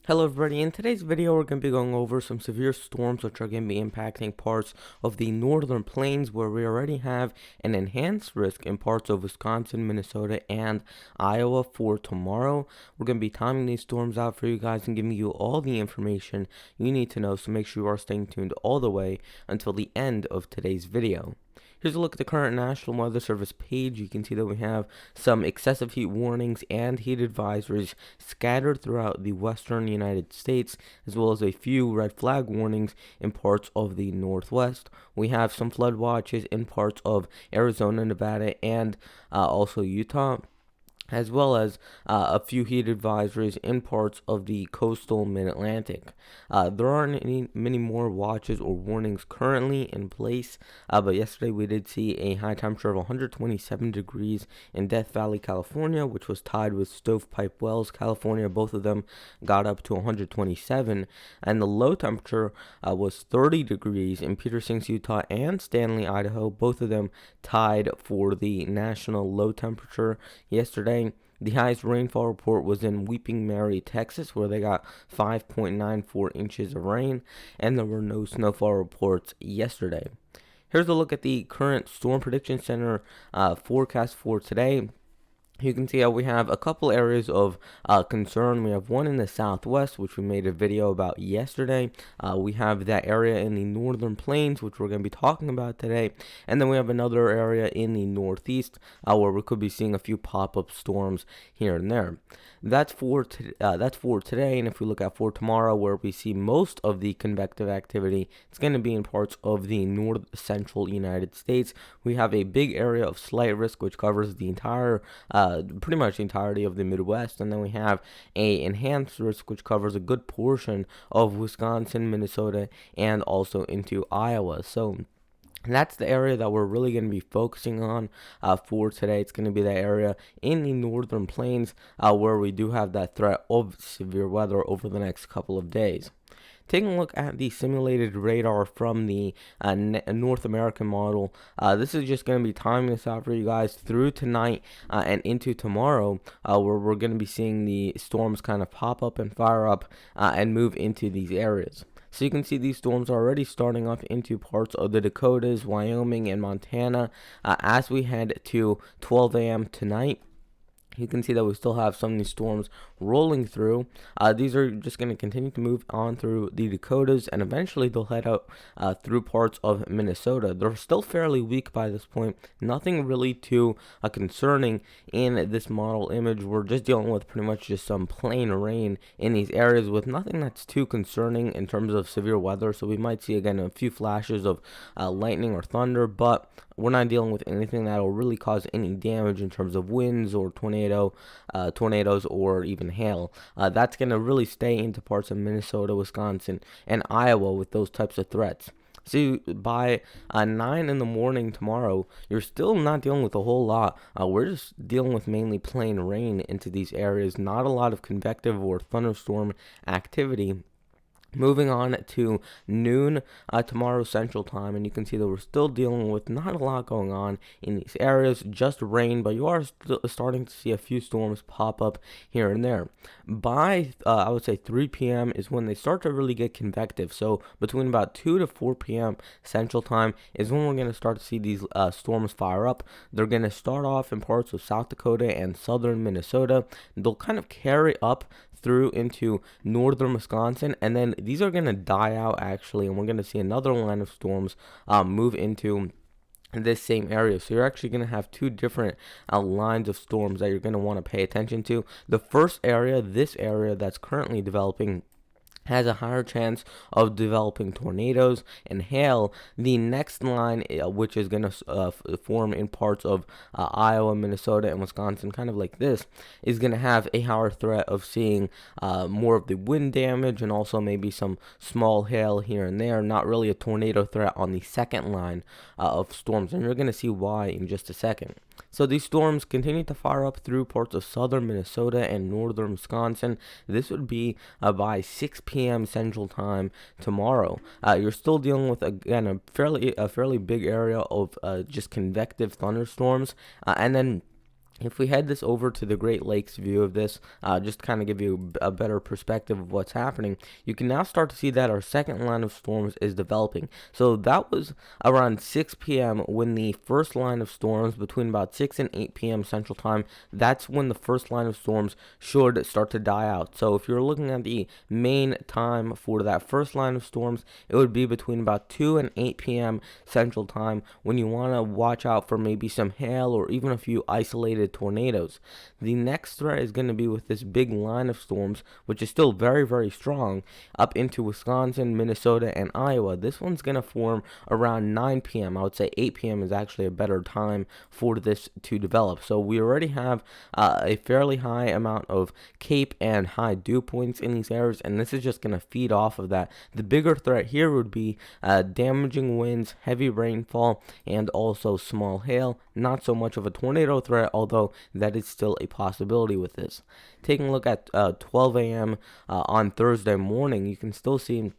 Hello everybody, in today's video we're going to be going over some severe storms which are going to be impacting parts of the northern plains where we already have an enhanced risk in parts of Wisconsin, Minnesota, and Iowa for tomorrow. We're going to be timing these storms out for you guys and giving you all the information you need to know, so make sure you are staying tuned all the way until the end of today's video. Here's a look at the current National Weather Service page. You can see that we have some excessive heat warnings and heat advisories scattered throughout the western United States, as well as a few red flag warnings in parts of the Northwest. We have some flood watches in parts of Arizona, Nevada, and also Utah, as well as a few heat advisories in parts of the coastal mid-Atlantic. There aren't many more watches or warnings currently in place, but yesterday we did see a high temperature of 127 degrees in Death Valley, California, which was tied with Stovepipe Wells, California. Both of them got up to 127, and the low temperature was 30 degrees in Peterson's, Utah, and Stanley, Idaho. Both of them tied for the national low temperature yesterday. The highest rainfall report was in Weeping Mary, Texas, where they got 5.94 inches of rain, and there were no snowfall reports yesterday. Here's a look at the current Storm Prediction Center forecast for today. You can see how we have a couple areas of concern. We have one in the southwest, which we made a video about yesterday. We have that area in the northern plains, which we're going to be talking about today. And then we have another area in the northeast where we could be seeing a few pop-up storms here and there. That's for today. And if we look at for tomorrow, where we see most of the convective activity, it's going to be in parts of the north central United States. We have a big area of slight risk, which covers the entire pretty much the entirety of the Midwest, and then we have a enhanced risk which covers a good portion of Wisconsin, Minnesota, and also into Iowa. So that's the area that we're really going to be focusing on for today. It's going to be that area in the northern plains where we do have that threat of severe weather over the next couple of days. Taking a look at the simulated radar from the North American model, this is just going to be timing this out for you guys through tonight and into tomorrow, where we're going to be seeing the storms kind of pop up and fire up and move into these areas. So you can see these storms are already starting up into parts of the Dakotas, Wyoming, and Montana as we head to 12 a.m. tonight. You can see that we still have some of these storms rolling through. These are just going to continue to move on through the Dakotas, and eventually they'll head out through parts of Minnesota. They're still fairly weak by this point. Nothing really too concerning in this model image. We're just dealing with pretty much just some plain rain in these areas with nothing that's too concerning in terms of severe weather. So we might see, again, a few flashes of lightning or thunder, but we're not dealing with anything that will really cause any damage in terms of winds or tornadoes or even hail. That's going to really stay into parts of Minnesota, Wisconsin, and Iowa with those types of threats. So by 9 in the morning tomorrow, you're still not dealing with a whole lot. We're just dealing with mainly plain rain into these areas, not a lot of convective or thunderstorm activity. Moving on to noon tomorrow Central Time, and you can see that we're still dealing with not a lot going on in these areas, just rain, but you are still starting to see a few storms pop up here and there. By, I would say 3 p.m. is when they start to really get convective, so between about 2 to 4 p.m. Central Time is when we're going to start to see these storms fire up. They're going to start off in parts of South Dakota and southern Minnesota. They'll kind of carry up through into northern Wisconsin, and then these are going to die out actually, and we're going to see another line of storms move into this same area. So you're actually going to have two different lines of storms that you're going to want to pay attention to. The first area, this area that's currently developing, has a higher chance of developing tornadoes and hail. The next line, which is going to form in parts of Iowa, Minnesota, and Wisconsin, kind of like this, is going to have a higher threat of seeing more of the wind damage and also maybe some small hail here and there. Not really a tornado threat on the second line of storms, and you're going to see why in just a second. So these storms continue to fire up through parts of southern Minnesota and northern Wisconsin. This would be by 6 p.m. Central Time tomorrow. You're still dealing with, again, a fairly big area of just convective thunderstorms, and then If we head this over to the Great Lakes view of this, just to kind of give you a better perspective of what's happening, you can now start to see that our second line of storms is developing. So that was around 6 p.m. when the first line of storms, between about 6 and 8 p.m. Central Time, that's when the first line of storms should start to die out. So if you're looking at the main time for that first line of storms, it would be between about 2 and 8 p.m. Central Time, when you want to watch out for maybe some hail or even a few isolated tornadoes. The next threat is going to be with this big line of storms, which is still very, very strong, up into Wisconsin, Minnesota, and Iowa. This one's going to form around 9 p.m. I would say 8 p.m. is actually a better time for this to develop. So we already have a fairly high amount of CAPE and high dew points in these areas, and this is just going to feed off of that. The bigger threat here would be damaging winds, heavy rainfall, and also small hail. Not so much of a tornado threat, although that is still a possibility with this. Taking a look at 12 a.m. On Thursday morning, you can still see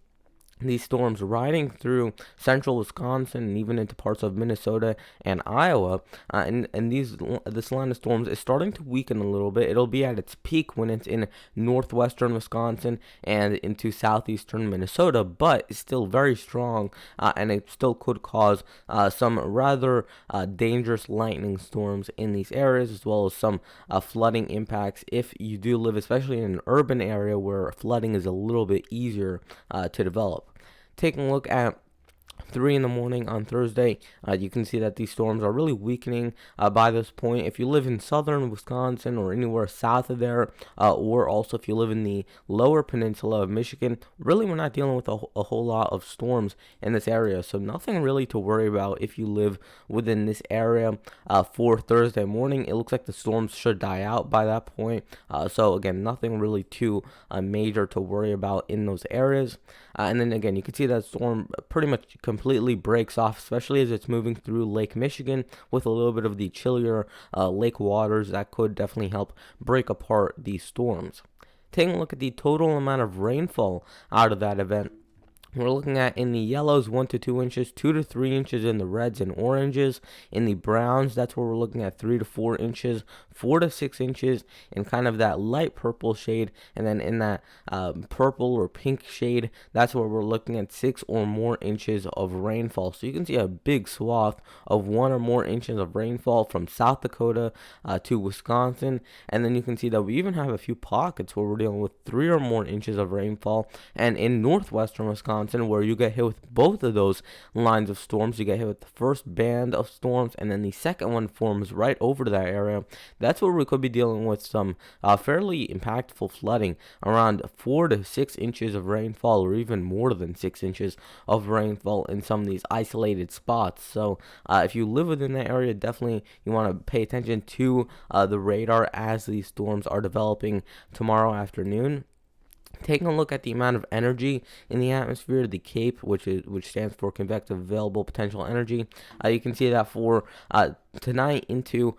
these storms riding through central Wisconsin and even into parts of Minnesota and Iowa, and this line of storms is starting to weaken a little bit. It'll be at its peak when it's in northwestern Wisconsin and into southeastern Minnesota, but it's still very strong, and it still could cause some rather dangerous lightning storms in these areas, as well as some flooding impacts if you do live, especially in an urban area where flooding is a little bit easier to develop. Taking a look at 3 in the morning on Thursday, you can see that these storms are really weakening by this point. If you live in southern Wisconsin or anywhere south of there, or also if you live in the lower peninsula of Michigan, really we're not dealing with a whole lot of storms in this area. So nothing really to worry about if you live within this area for Thursday morning. It looks like the storms should die out by that point. So again, nothing really too major to worry about in those areas. And then again, you can see that storm pretty much completely breaks off, especially as it's moving through Lake Michigan with a little bit of the chillier lake waters. That could definitely help break apart these storms. Taking a look at the total amount of rainfall out of that event, we're looking at in the yellows 1 to 2 inches, 2 to 3 inches in the reds and oranges. In the browns, that's where we're looking at 3 to 4 inches, 4 to 6 inches in kind of that light purple shade. And then in that purple or pink shade, that's where we're looking at 6 or more inches of rainfall. So you can see a big swath of 1 or more inches of rainfall from South Dakota to Wisconsin. And then you can see that we even have a few pockets where we're dealing with 3 or more inches of rainfall. And in northwestern Wisconsin, where you get hit with both of those lines of storms, you get hit with the first band of storms, and then the second one forms right over that area. That's where we could be dealing with some fairly impactful flooding, around 4 to 6 inches of rainfall, or even more than 6 inches of rainfall in some of these isolated spots. So if you live within that area, definitely you want to pay attention to the radar as these storms are developing tomorrow afternoon. Taking a look at the amount of energy in the atmosphere, the CAPE, which stands for convective available potential energy, you can see that for tonight into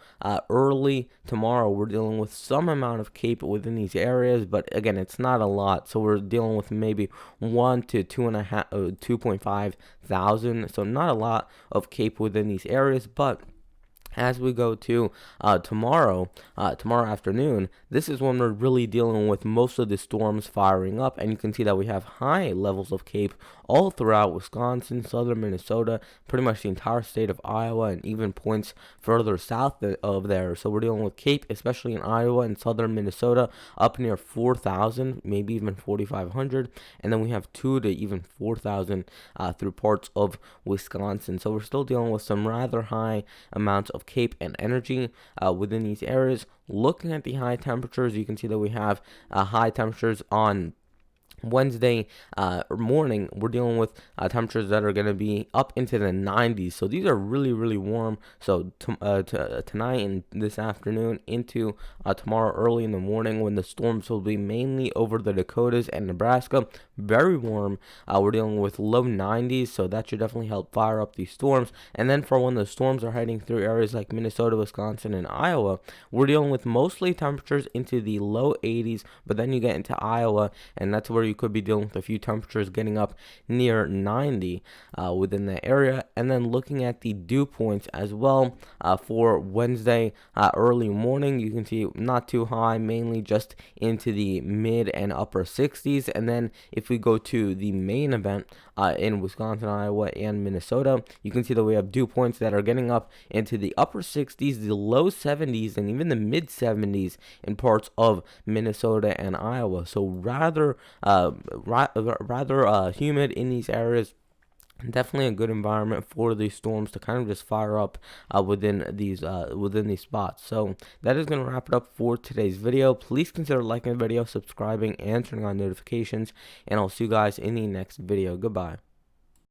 early tomorrow, we're dealing with some amount of CAPE within these areas, but again, it's not a lot. So we're dealing with maybe 1 to 2.5 thousand. So not a lot of CAPE within these areas, but as we go to tomorrow afternoon, this is when we're really dealing with most of the storms firing up, and you can see that we have high levels of CAPE all throughout Wisconsin, southern Minnesota, pretty much the entire state of Iowa, and even points further south of there. So we're dealing with CAPE, especially in Iowa and southern Minnesota, up near 4,000, maybe even 4,500, and then we have 2 to even 4,000 through parts of Wisconsin. So we're still dealing with some rather high amounts of CAPE and energy within these areas. Looking at the high temperatures, you can see that we have high temperatures on Wednesday morning. We're dealing with temperatures that are going to be up into the 90s. So these are really, really warm. So tonight and this afternoon into tomorrow early in the morning, when the storms will be mainly over the Dakotas and Nebraska, very warm. We're dealing with low 90s, so that should definitely help fire up these storms. And then for when the storms are heading through areas like Minnesota, Wisconsin, and Iowa, we're dealing with mostly temperatures into the low 80s, but then you get into Iowa, and that's where you could be dealing with a few temperatures getting up near 90 within that area. And then looking at the dew points as well for Wednesday early morning, you can see not too high, mainly just into the mid and upper 60s. And then if we go to the main event in Wisconsin, Iowa, and Minnesota, you can see that we have dew points that are getting up into the upper 60s, the low 70s, and even the mid 70s in parts of Minnesota and Iowa. So rather humid in these areas. Definitely a good environment for these storms to kind of just fire up within these spots. So that is going to wrap it up for today's video. Please consider liking the video, subscribing, and turning on notifications, and I'll see you guys in the next video. Goodbye.